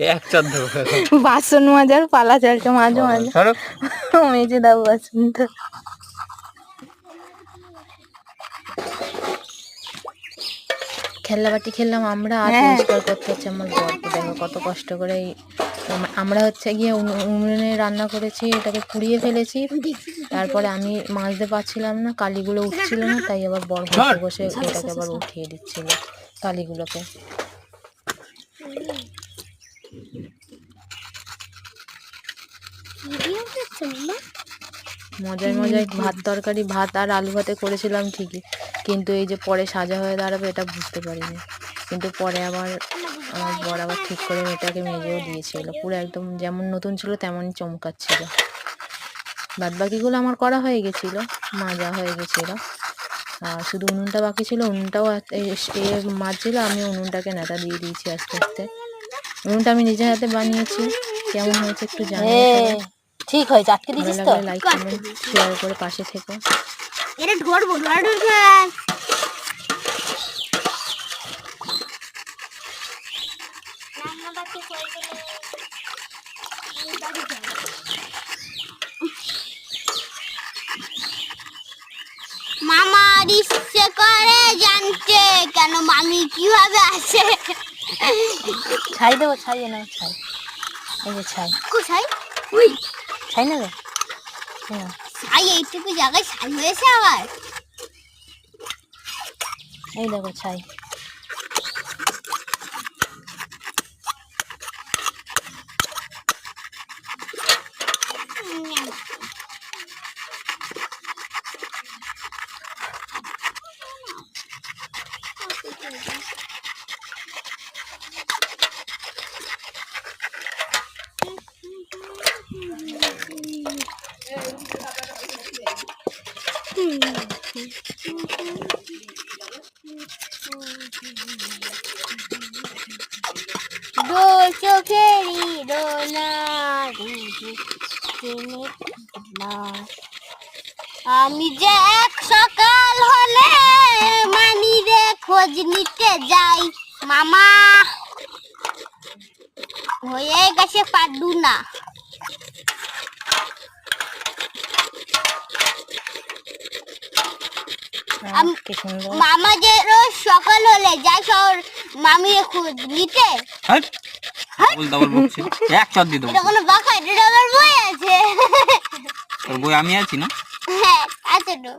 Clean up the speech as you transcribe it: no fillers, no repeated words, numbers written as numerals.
এক চন্দ্র বাসন মাজার পালা চলছে মাঝে মাঝে। মেজে দাও বাসন তো। খেলনা বাটি খেললাম আমরা, আর পরিষ্কার করতে হচ্ছে আমার বরকে। দেখো কত কষ্ট করে আমরা হচ্ছে গিয়ে উনুনে রান্না করেছি, এটাকে পুড়িয়ে ফেলেছি। তারপরে আমি মাজতে পারছিলাম না, কালিগুলো উঠছিল না, তাই আবার বর ঘষে ঘষে এটাকে আবার উঠিয়ে দিচ্ছিল কালিগুলোকে। মজায় মজায় ভাত তরকারি, ভাত আর আলু ভাতে করেছিলাম ঠিকই, কিন্তু এই যে পরে সাজা হয়ে দাঁড়াবে এটা বুঝতে পারিনি। কিন্তু পরে আবার আমার বর আবার ঠিক করে এটাকে মেজেও দিয়েছিল, পুরো একদম যেমন নতুন ছিল তেমনই চমকাচ্ছিল। বাদ বাকিগুলো আমার করা হয়ে গেছিলো, মাজা হয়ে গেছিলো, আর শুধু উনুনটা বাকি ছিল। উনুনটাও মাজছিল, আমি উনুনটাকে নেতা দিয়ে দিয়েছি আস্তে আস্তে। উনুনটা আমি নিজের হাতে বানিয়েছি, কেমন হয়েছে একটু জানিয়ে। ঠিক হয়েছে, আটকে দিয়েছিস তো। লাইক কমেন্ট শেয়ার করে পাশে থেকো। এটা ধরবো মামা ইচ্ছে করে জানতে কেন মামি কিভাবে আসে। ছাই দেবো, ছাই না ছাই, এই যে ছাই। ছাই ওই ছাই না রে, ছাই এইটুকু জায়গায় ছাই হয়েছে আবার। এই দেখো ছাই। আমি যে এক সকাল হলে মানিরে খোঁজ নিতে যাই, মামা হয়ে গেছে পাদু না। মামা যে রোজ সকাল হলে যাই শহর মামিরে খোঁজ নিতে। এক চট দিয়ে দেবো। এটা কোনো বাঁকা, এটা আমার বই আছে। তোর বই আমি আছি না? হ্যাঁ আছে তো।